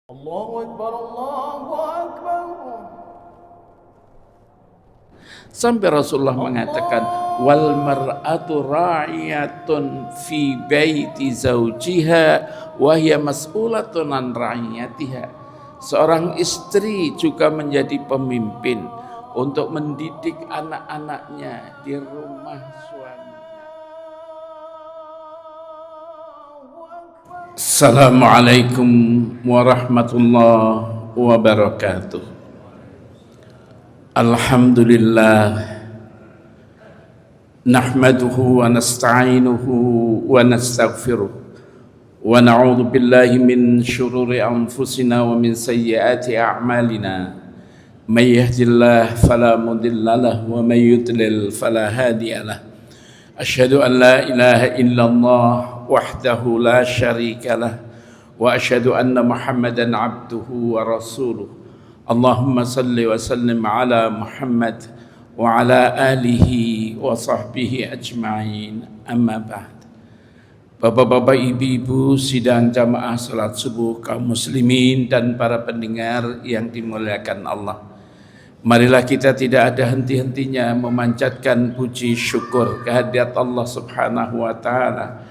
Allahu Akbar, Allahu Akbar. Sampai Rasulullah mengatakan wal mar'atu ra'iyatun fi baiti zawjiha wa hiya mas'ulatun an ra'iyatiha. Seorang istri juga menjadi pemimpin untuk mendidik anak-anaknya di rumah suami. Assalamualaikum warahmatullahi wabarakatuh. Alhamdulillah nahmaduhu wa nasta'inuhu wa nastaghfiruh wa na'udzu billahi min shururi anfusina wa min sayyiati a'malina may yahdihillahu fala mudilla lahu wa may yudlil fala hadiya lahu. Asyhadu an la ilaha illallah wahdahu la syarika lah wa asyhadu anna Muhammadan abduhu wa rasuluh. Allahumma salli wa sallim ala Muhammad wa ala alihi wa sahbihi ajma'in. Amma ba'd. Bapak-bapak, ibu-ibu sidang jamaah salat subuh kaum muslimin dan para pendengar yang dimuliakan Allah, marilah kita tidak ada henti-hentinya memanjatkan puji syukur kehadirat Allah Subhanahu wa taala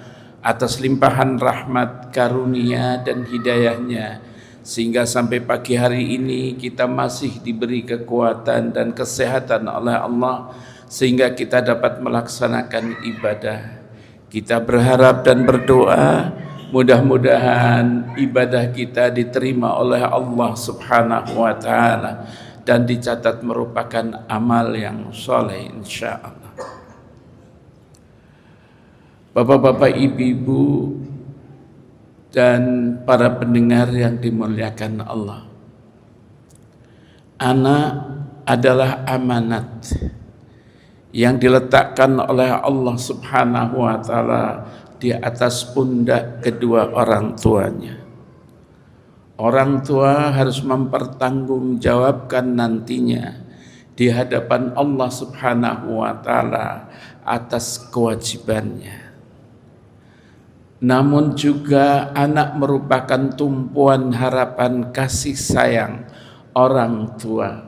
atas limpahan rahmat, karunia dan hidayahnya, sehingga sampai pagi hari ini kita masih diberi kekuatan dan kesehatan oleh Allah sehingga kita dapat melaksanakan ibadah. Kita berharap dan berdoa mudah-mudahan ibadah kita diterima oleh Allah Subhanahu wa taala dan dicatat merupakan amal yang soleh insyaallah. Bapak-bapak, ibu-ibu dan para pendengar yang dimuliakan Allah, anak adalah amanat yang diletakkan oleh Allah Subhanahu wa taala di atas pundak kedua orang tuanya. Orang tua harus mempertanggungjawabkan nantinya di hadapan Allah Subhanahu wa taala atas kewajibannya. Namun juga anak merupakan tumpuan harapan kasih sayang orang tua.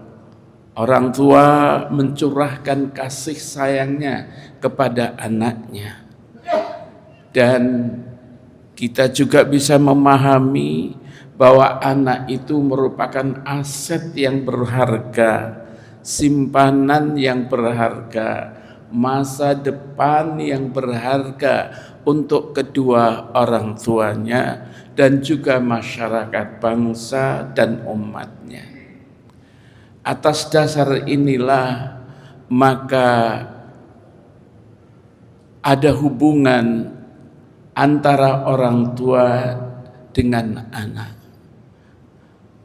Orang tua mencurahkan kasih sayangnya kepada anaknya. Dan kita juga bisa memahami bahwa anak itu merupakan aset yang berharga, simpanan yang berharga, masa depan yang berharga untuk kedua orang tuanya dan juga masyarakat bangsa dan umatnya. Atas dasar inilah maka ada hubungan antara orang tua dengan anak.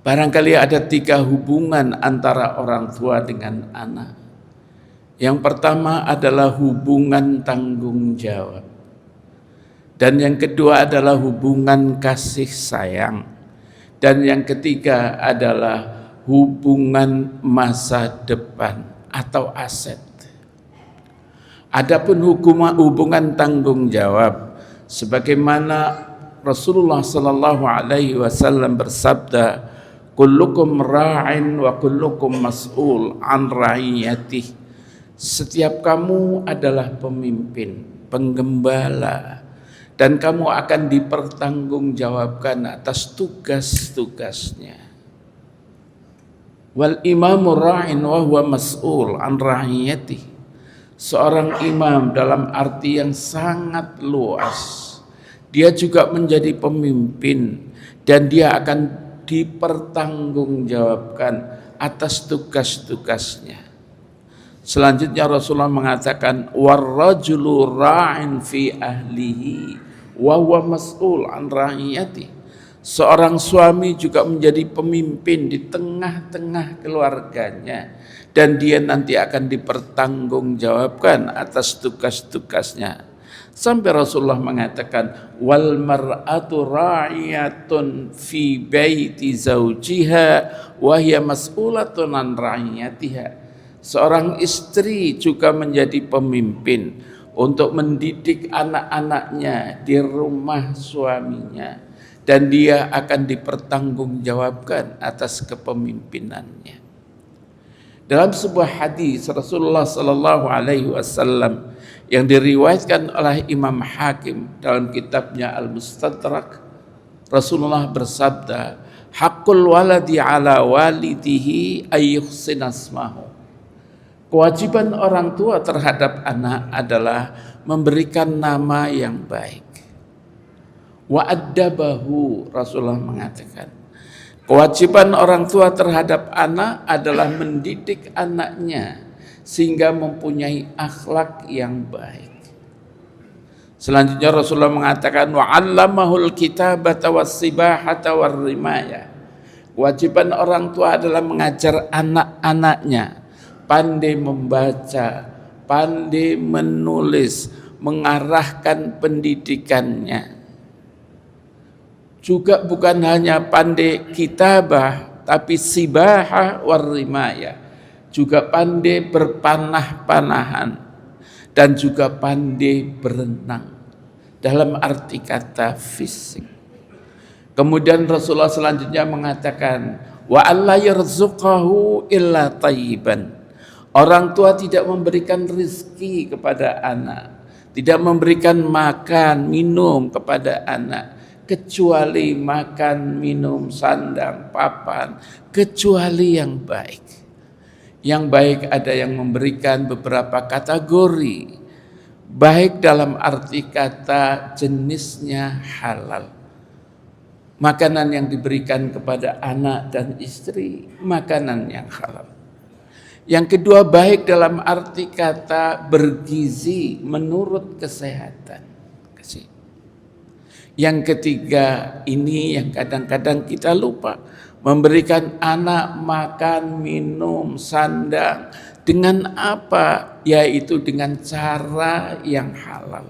Barangkali ada 3 hubungan antara orang tua dengan anak. Yang pertama adalah hubungan tanggung jawab. Dan yang kedua adalah hubungan kasih sayang. Dan yang ketiga adalah hubungan masa depan atau aset. Adapun hubungan tanggung jawab, sebagaimana Rasulullah sallallahu alaihi wasallam bersabda, kullukum ra'in wa kullukum mas'ul an ra'iyatih. Setiap kamu adalah pemimpin, penggembala, dan kamu akan dipertanggungjawabkan atas tugas-tugasnya. Wal imamu ra'in wa huwa mas'ul an ra'iyatih. Seorang imam dalam arti yang sangat luas, dia juga menjadi pemimpin dan dia akan dipertanggungjawabkan atas tugas-tugasnya. Selanjutnya Rasulullah mengatakan warrajulu ra'in fi ahlihi wa huwa mas'ul an ra'iyati. Seorang suami juga menjadi pemimpin di tengah-tengah keluarganya dan dia nanti akan dipertanggungjawabkan atas tugas-tugasnya. Sampai Rasulullah mengatakan wal mar'atu ra'iyatun fi baiti zawjiha wa hiya mas'ulatun an ra'iyatiha. Seorang istri juga menjadi pemimpin untuk mendidik anak-anaknya di rumah suaminya dan dia akan dipertanggungjawabkan atas kepemimpinannya. Dalam sebuah hadis Rasulullah sallallahu alaihi wasallam yang diriwayatkan oleh Imam Hakim dalam kitabnya Al-Mustadrak, Rasulullah bersabda, "Haqqul waladi ala walidihi ayyuhsina asmahu." Kewajiban orang tua terhadap anak adalah memberikan nama yang baik. Wa addabahu, Rasulullah mengatakan, kewajiban orang tua terhadap anak adalah mendidik anaknya sehingga mempunyai akhlak yang baik. Selanjutnya Rasulullah mengatakan wa 'allamahul kitabata was-sibahata war-rimayah. Kewajiban orang tua adalah mengajar anak-anaknya pandai membaca, pandai menulis, mengarahkan pendidikannya. Juga bukan hanya pandai kitabah, tapi sibahah war-rimayah. Juga pandai berpanah-panahan dan juga pandai berenang dalam arti kata fisik. Kemudian Rasulullah selanjutnya mengatakan wa alla yarzuqahu illa tayyiban. Orang tua tidak memberikan rezeki kepada anak, tidak memberikan makan, minum kepada anak, kecuali makan, minum, sandang, papan, kecuali yang baik. Yang baik ada yang memberikan beberapa kategori, baik dalam arti kata jenisnya halal. Makanan yang diberikan kepada anak dan istri, makanan yang halal. Yang kedua, baik dalam arti kata bergizi menurut kesehatan. Yang ketiga, ini yang kadang-kadang kita lupa, memberikan anak makan, minum, sandang dengan apa? Yaitu dengan cara yang halal.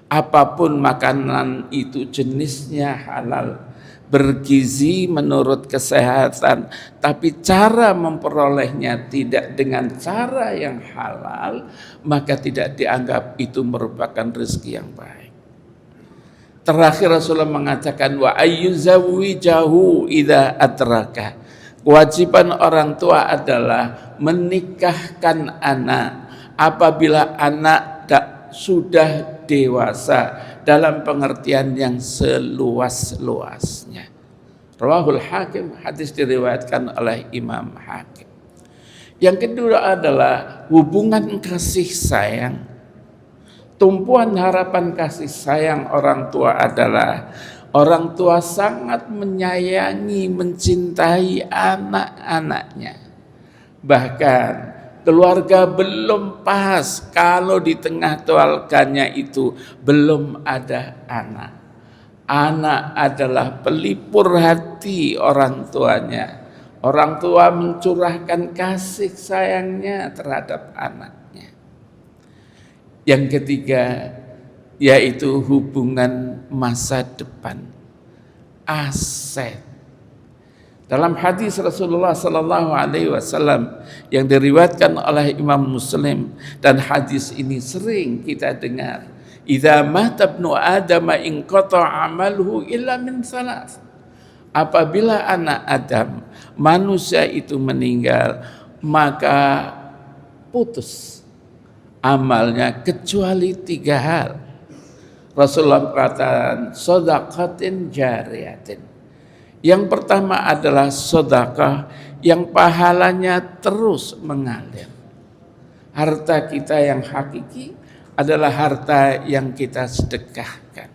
Apapun makanan itu jenisnya halal, bergizi menurut kesehatan, tapi cara memperolehnya tidak dengan cara yang halal, maka tidak dianggap itu merupakan rezeki yang baik. Terakhir Rasulullah mengatakan wa ayyuzawwijahu idza adraka. Kewajiban orang tua adalah menikahkan anak apabila anak sudah dewasa dalam pengertian yang seluas-luasnya. Rawahul Hakim, hadis diriwayatkan oleh Imam Hakim. Yang kedua adalah hubungan kasih sayang. Tumpuan harapan kasih sayang orang tua adalah orang tua sangat menyayangi, mencintai anak-anaknya. Bahkan keluarga belum pas kalau di tengah keluarganya itu belum ada anak. Anak adalah pelipur hati orang tuanya. Orang tua mencurahkan kasih sayangnya terhadap anaknya. Yang ketiga, yaitu hubungan masa depan, aset. Dalam hadis Rasulullah sallallahu alaihi wasallam yang diriwayatkan oleh Imam Muslim, dan hadis ini sering kita dengar, idza mata ibnu adam inqata amaluhu illa min salas. Apabila anak Adam, manusia itu meninggal, maka putus amalnya kecuali 3 hal. Rasulullah berkata, shadaqatin jariyatin. Yang pertama adalah sedekah yang pahalanya terus mengalir. Harta kita yang hakiki adalah harta yang kita sedekahkan,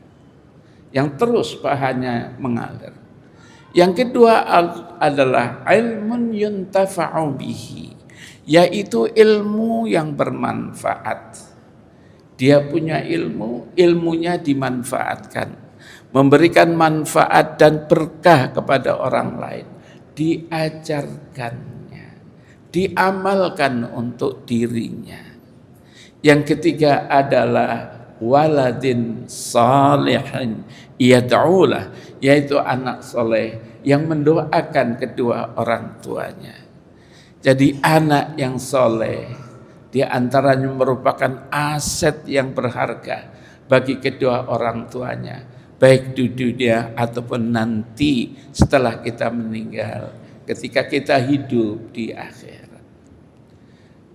yang terus pahalanya mengalir. Yang kedua adalah ilmun yuntafa'u bihi, yaitu ilmu yang bermanfaat. Dia punya ilmu, ilmunya dimanfaatkan, memberikan manfaat dan berkah kepada orang lain, diajarkannya, diamalkan untuk dirinya. Yang ketiga adalah waladin salihin yad'ulah, yaitu anak soleh yang mendoakan kedua orang tuanya. Jadi anak yang soleh di antaranya merupakan aset yang berharga bagi kedua orang tuanya. baik di dunia ataupun nanti setelah kita meninggal, ketika kita hidup di akhirat.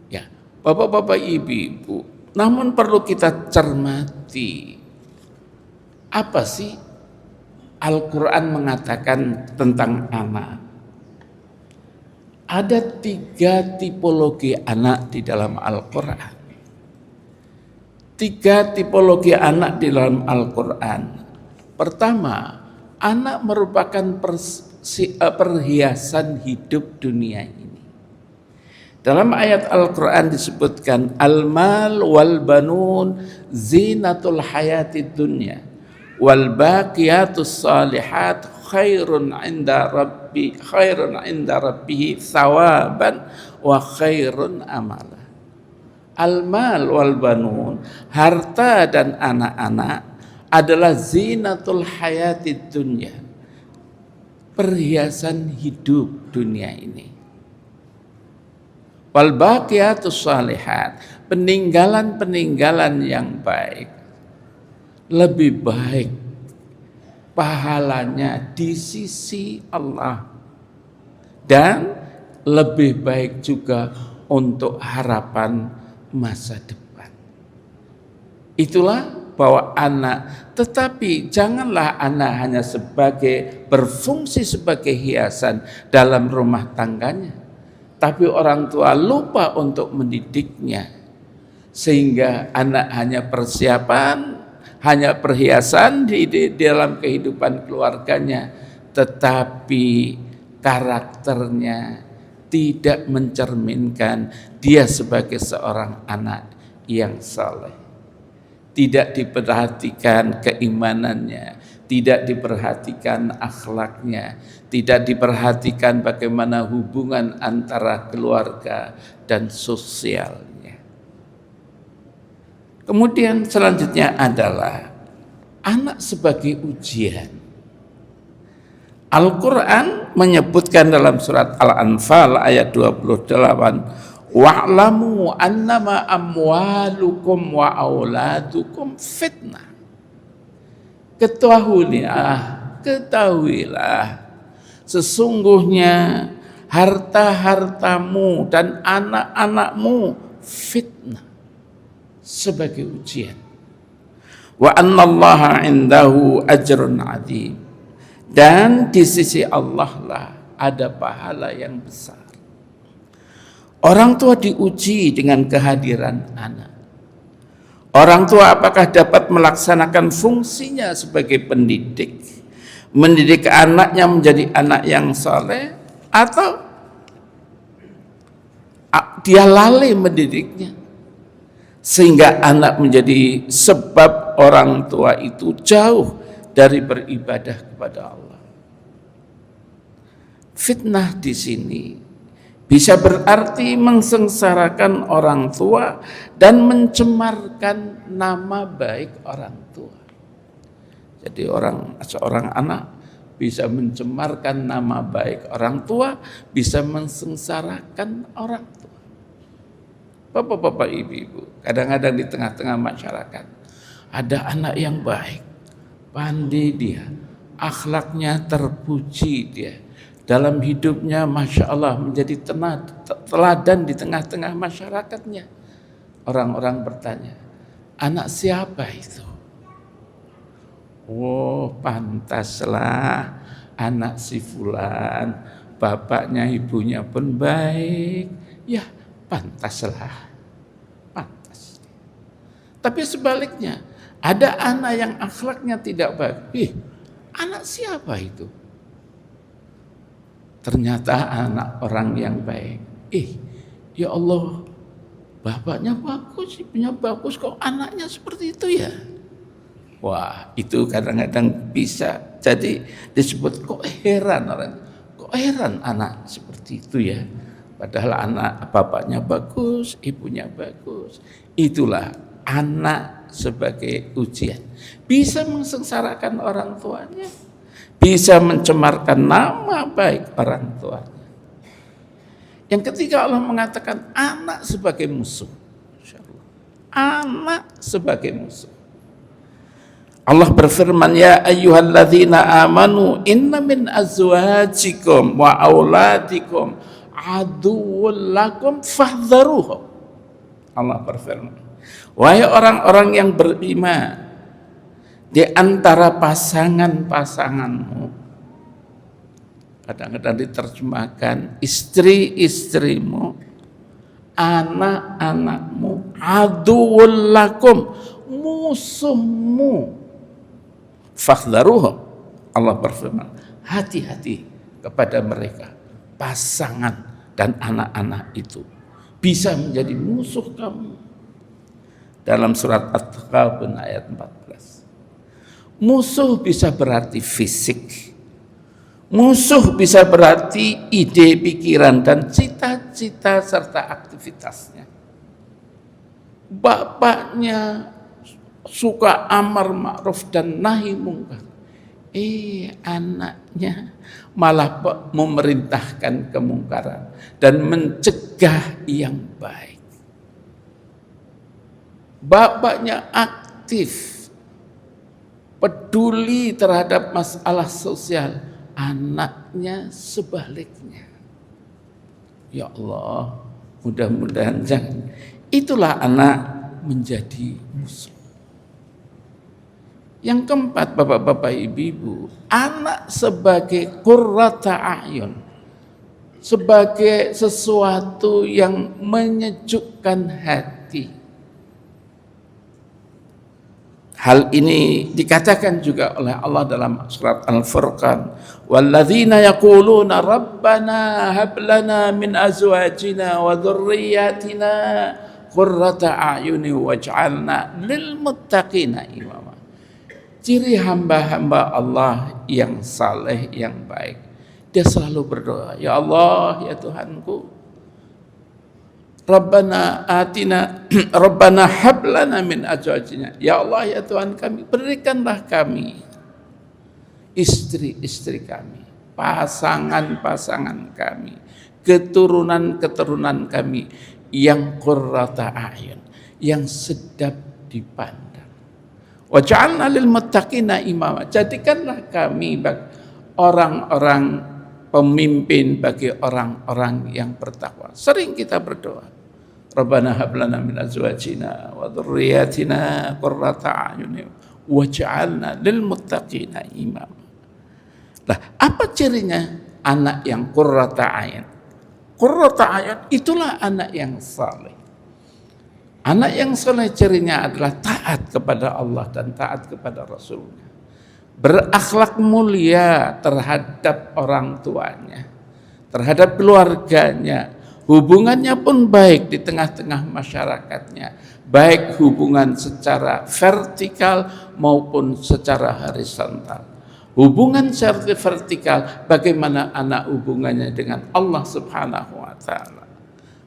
Ya, Bapak-bapak, Ibu-ibu, namun perlu kita cermati, apa sih Al-Quran mengatakan tentang anak? Ada 3 tipologi anak di dalam Al-Quran. 3 tipologi anak di dalam Al-Quran. Pertama, anak merupakan perhiasan hidup dunia ini. Dalam ayat Al-Quran disebutkan, Al-mal wal banun zinatul hayatid dunya wal baqiyatus salihat khairun inda rabbihi thawaban wa khairun amala. Al-mal wal banun, harta dan anak-anak adalah zinatul hayatid dunya, perhiasan hidup dunia ini. Wal baqiyatus salihat, peninggalan-peninggalan yang baik, lebih baik pahalanya di sisi Allah, dan lebih baik juga untuk harapan masa depan. Itulah bahwa anak, tetapi janganlah anak hanya berfungsi sebagai hiasan dalam rumah tangganya, tapi orang tua lupa untuk mendidiknya, sehingga anak hanya persiapan, hanya perhiasan di dalam kehidupan keluarganya, tetapi karakternya tidak mencerminkan dia sebagai seorang anak yang saleh. Tidak diperhatikan keimanannya, tidak diperhatikan akhlaknya, tidak diperhatikan bagaimana hubungan antara keluarga dan sosialnya. Kemudian selanjutnya adalah anak sebagai ujian. Al-Quran menyebutkan dalam surat Al-Anfal ayat 28, wa'lamu annama amwalukum wa auladukum fitnah. Ketahuilah sesungguhnya harta-hartamu dan anak-anakmu fitnah, sebagai ujian. Wa annallaha indahu ajrun adzim, dan di sisi Allah lah ada pahala yang besar. Orang tua diuji dengan kehadiran anak. Orang tua apakah dapat melaksanakan fungsinya sebagai pendidik, mendidik anaknya menjadi anak yang saleh, atau dia lalai mendidiknya sehingga anak menjadi sebab orang tua itu jauh dari beribadah kepada Allah. Fitnah di sini bisa berarti mengsengsarakan orang tua dan mencemarkan nama baik orang tua. Jadi seorang anak bisa mencemarkan nama baik orang tua, bisa mensengsarakan orang tua. Bapak-bapak, ibu-ibu, kadang-kadang di tengah-tengah masyarakat ada anak yang baik, pandai dia, akhlaknya terpuji dia, dalam hidupnya Masya Allah menjadi teladan di tengah-tengah masyarakatnya. Orang-orang bertanya, anak siapa itu? Oh, pantaslah anak si fulan, bapaknya ibunya pun baik, ya pantaslah, pantas. Tapi sebaliknya, ada anak yang akhlaknya tidak baik. Anak siapa itu? Ternyata anak orang yang baik. Ya Allah, bapaknya bagus, ibunya bagus, kok anaknya seperti itu ya? Wah, itu kadang-kadang bisa jadi disebut kok heran orang. Kok heran anak seperti itu ya? Padahal anak bapaknya bagus, ibunya bagus. Itulah anak sebagai ujian. Bisa mensengsarakan orang tuanya, bisa mencemarkan nama baik orang tuanya. Yang ketiga, Allah mengatakan anak sebagai musuh. Anak sebagai musuh. Allah berfirman, ya ayyuhalladzina amanu inna min azwajikum wa auladikum aduwwul lakum fahdharuhum. Allah berfirman, wahai orang-orang yang beriman, di antara pasangan-pasanganmu, kadang-kadang diterjemahkan istri-istrimu, anak-anakmu, aduwwul lakum, musuhmu. Fakhdharuhum. Allah berfirman, hati-hati kepada mereka. Pasangan dan anak-anak itu bisa menjadi musuh kamu. Dalam surat At-Taghabun ayat 14. Musuh bisa berarti fisik. Musuh bisa berarti ide, pikiran, dan cita-cita serta aktivitasnya. Bapaknya suka amar ma'ruf dan nahi mungkar. Anaknya malah memerintahkan kemungkaran dan mencegah yang baik. Bapaknya aktif, peduli terhadap masalah sosial, anaknya sebaliknya. Ya Allah, mudah-mudahan jangan. Itulah anak menjadi musuh. Yang keempat, bapak-bapak, ibu-ibu, anak sebagai qurrata a'yun, sebagai sesuatu yang menyejukkan hati. Hal ini dikatakan juga oleh Allah dalam surat Al-Furqan, walladzina yaquluna rabbana hab lana min azwajina wa dhurriyyatina qurrata a'yuni waj'alna lil muttaqina imama. Ciri hamba-hamba Allah yang saleh, yang baik, dia selalu berdoa, ya Allah, ya Tuhanku, Rabbana atina Rabbana hablana min azwajina, ya Allah, ya Tuhan kami, berikanlah kami istri-istri kami, pasangan-pasangan kami, keturunan-keturunan kami yang qurrata a'yun, yang sedap dipandang. Waj'alna lil muttaqina imama, jadikanlah kami orang-orang pemimpin bagi orang-orang yang bertakwa. Sering kita berdoa, Rabbana hab lana min azwajina wa dhurriyyatina qurrata a'yun waj'alna lil muttaqina imama. Lah, apa cirinya anak yang qurrata a'yun? Qurrata a'yun itulah anak yang saleh. Anak yang saleh cirinya adalah taat kepada Allah dan taat kepada Rasulnya, berakhlak mulia terhadap orang tuanya, terhadap keluarganya, hubungannya pun baik di tengah-tengah masyarakatnya, baik hubungan secara vertikal maupun secara horizontal. Hubungan secara vertikal, bagaimana anak hubungannya dengan Allah Subhanahu wa Ta'ala.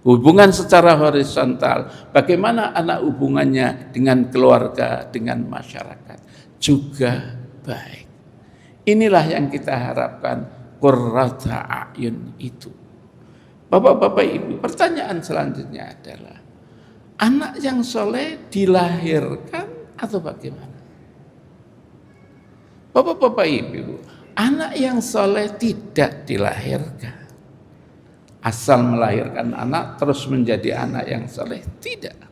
Hubungan secara horizontal, bagaimana anak hubungannya dengan keluarga, dengan masyarakat, juga baik. Inilah yang kita harapkan qurrata a'yun itu. Bapak-bapak, ibu, pertanyaan selanjutnya adalah, anak yang soleh dilahirkan atau bagaimana? Bapak-bapak, ibu, anak yang soleh tidak dilahirkan. Asal melahirkan anak terus menjadi anak yang soleh, tidak.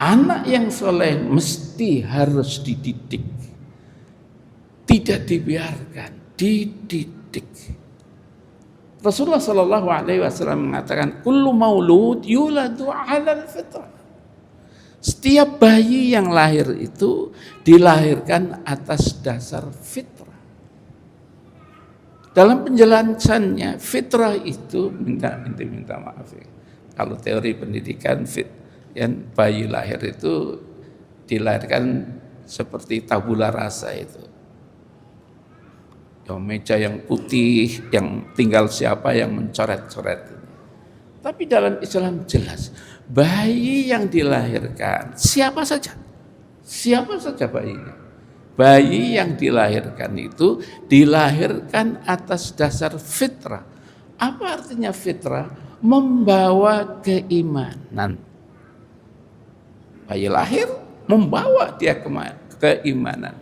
Anak yang soleh mesti harus dididik, tidak dibiarkan, dididik. Rasulullah Shallallahu Alaihi Wasallam mengatakan, kullu maulud yuladu 'alal fitrah. Setiap bayi yang lahir itu dilahirkan atas dasar fitrah. Dalam penjelasannya, fitrah itu minta maaf ya. Kalau teori pendidikan yang bayi lahir itu dilahirkan seperti tabula rasa itu. Yang meja yang putih, yang tinggal siapa yang mencoret-coret. Tapi dalam Islam jelas, bayi yang dilahirkan siapa saja bayinya. Bayi yang dilahirkan itu dilahirkan atas dasar fitrah. Apa artinya fitrah? Membawa keimanan. Bayi lahir membawa dia keimanan.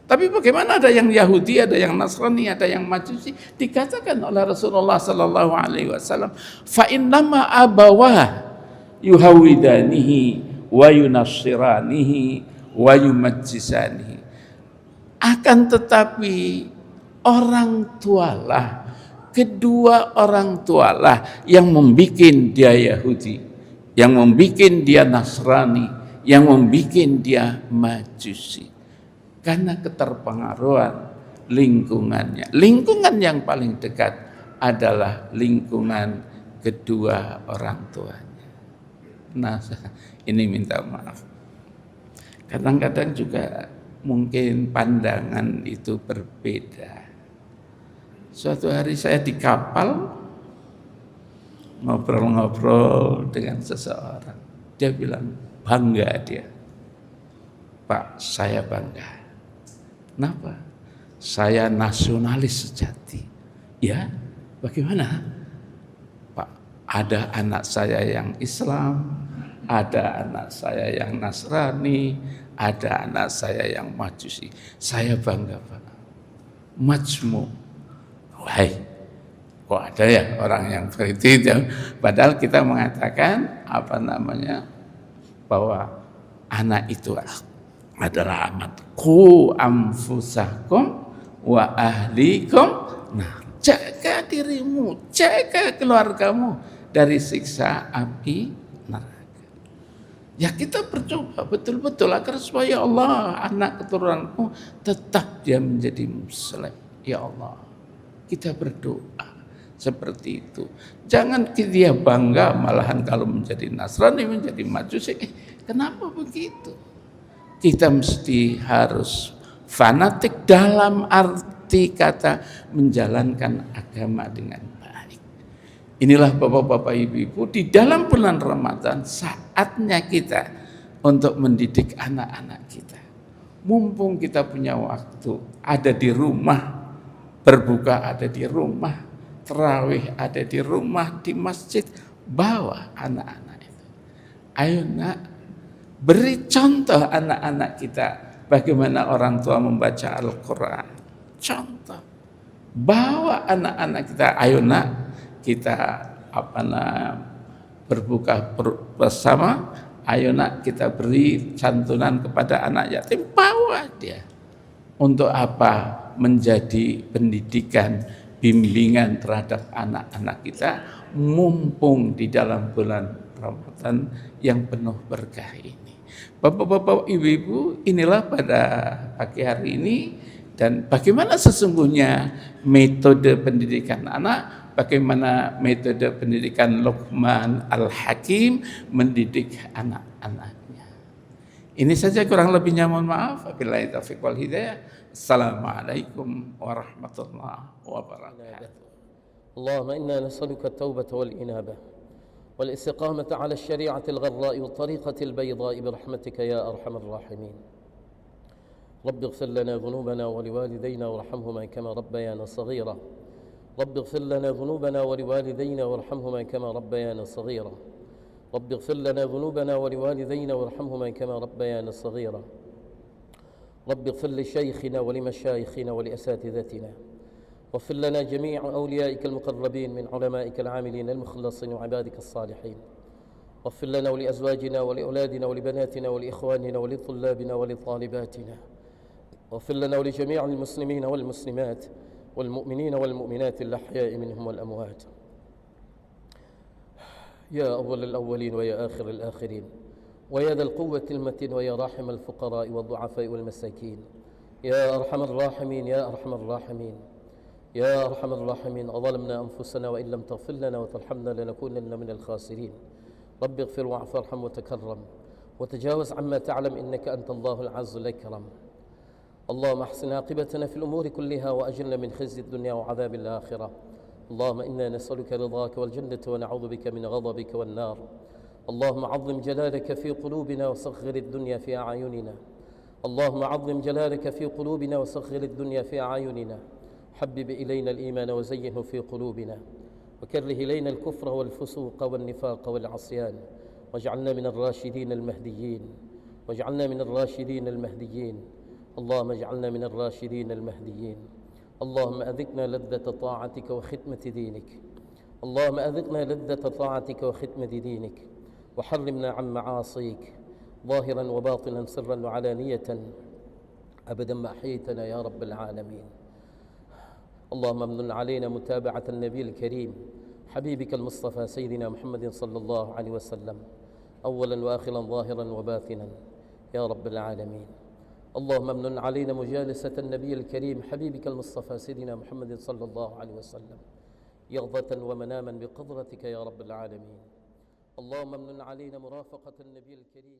Tapi bagaimana ada yang Yahudi, ada yang Nasrani, ada yang Majusi? Dikatakan oleh Rasulullah sallallahu alaihi wasallam, fa innama abawah yuhawidanihi wa yunassiranihi wa yumajjisanihi. Akan tetapi orang tualah, kedua orang tualah yang membuat dia Yahudi, yang membuat dia Nasrani, yang membuat dia Majusi. Karena keterpengaruhan lingkungannya. Lingkungan yang paling dekat adalah lingkungan kedua orang tuanya. Nah, ini minta maaf. Kadang-kadang juga mungkin pandangan itu berbeda. Suatu hari saya di kapal ngobrol-ngobrol dengan seseorang. Dia bilang bangga dia. Pak, saya bangga. Kenapa? Saya nasionalis sejati. Ya, bagaimana? Pak, ada anak saya yang Islam, ada anak saya yang Nasrani, ada anak saya yang Majusi. Saya bangga, Pak. Majmu. Wahai, kok ada ya orang yang seperti itu? Padahal kita mengatakan bahwa anak itu adalah amat. Qu anfusakum wa ahlikum. Nah, jaga dirimu, jaga keluargamu dari siksa api neraka. Ya kita bercoba betul-betul agar supaya Allah, anak keturunanku tetap dia menjadi muslim. Ya Allah, kita berdoa seperti itu. Jangan dia bangga malahan kalau menjadi Nasrani, menjadi Majusi. Kenapa begitu? Kita mesti harus fanatik dalam arti kata menjalankan agama dengan baik. Inilah bapak-bapak ibu-ibu, di dalam bulan Ramadan saatnya kita untuk mendidik anak-anak kita. Mumpung kita punya waktu, ada di rumah, berbuka ada di rumah, tarawih ada di rumah, di masjid, bawa anak-anak itu. Ayo nak, beri contoh anak-anak kita bagaimana orang tua membaca Al-Quran. Contoh. Bawa anak-anak kita, ayo nak, kita berbuka bersama, ayo nak kita beri santunan kepada anak yatim. Bawa dia. Untuk apa? Menjadi pendidikan, bimbingan terhadap anak-anak kita, mumpung di dalam bulan Ramadan yang penuh berkah ini. Bapak-bapak, ibu-ibu, inilah pada pagi hari ini, dan bagaimana sesungguhnya metode pendidikan anak, bagaimana metode pendidikan Luqman Al-Hakim mendidik anak-anaknya. Ini saja, kurang lebihnya mohon maaf. Wabillahi taufiq wal hidayah. Assalamualaikum warahmatullahi wabarakatuh. Allahumma inna nas'aluka at-taubata wal inabah والاستقامة على الشريعة الغراء والطريقة البيضاء برحمتك يا أرحم الراحمين. رب اغفر لنا ذنوبنا ولوالدينا وارحمهما كما ربيانا صغيرا. رب اغفر لنا ذنوبنا ولوالدينا وارحمهما كما ربيانا صغيرا. رب اغفر لنا ذنوبنا ولوالدينا وارحمهما كما ربيانا صغيرا. رب اغفر لشيخنا ولمشايخنا ولأساتذتنا. واغفر لنا جميع أوليائك المقربين من علمائك العاملين المخلصين وعبادك الصالحين. واغفر لنا ولأزواجنا ولأولادنا ولبناتنا ولإخواننا ولطلابنا ولطالباتنا. واغفر لنا ولجميع المسلمين والمسلمات والمؤمنين والمؤمنات الأحياء منهم والأموات. يا أول الأولين ويا آخر الآخرين ويا ذا القوة المتين ويا راحم الفقراء والضعفاء والمساكين. يا أرحم الراحمين يا أرحم الراحمين يا أرحم الراحمين. أظلمنا أنفسنا وإن لم تغفر لنا وترحمنا لنكونن من الخاسرين. رب اغفر واعف وارحم وتكرم وتجاوز عما تعلم إنك أنت الله العز الأكرم. اللهم احسن عاقبتنا في الأمور كلها وأجرنا من خزي الدنيا وعذاب الآخرة. اللهم إنا نسألك رضاك والجنة ونعوذ بك من غضبك والنار. اللهم عظم جلالك في قلوبنا وصغر الدنيا في أعيننا. اللهم عظم جلالك في قلوبنا وصغر الدنيا في أعيننا. حبب إلينا الإيمان وزينه في قلوبنا وكره إلينا الكفر والفسوق والنفاق والعصيان واجعلنا من الراشدين المهديين. واجعلنا من الراشدين المهديين. اللهم اجعلنا من الراشدين المهديين. اللهم أذقنا لذة طاعتك وخدمة دينك. اللهم أذقنا لذة طاعتك وخدمة دينك، وحرمنا عن معاصيك ظاهرا وباطنا سرا وعلانية أبدا ما أحييتنا يا رب العالمين. اللهم امن علينا متابعة النبي الكريم حبيبك المصطفى سيدنا محمد صلى الله عليه وسلم أولا وآخرا ظاهرا وباطنا يا رب العالمين. اللهم امن علينا مجالسة النبي الكريم حبيبك المصطفى سيدنا محمد صلى الله عليه وسلم يقظة ومناما بقدرتك يا رب العالمين. اللهم امن علينا مرافقة النبي الكريم.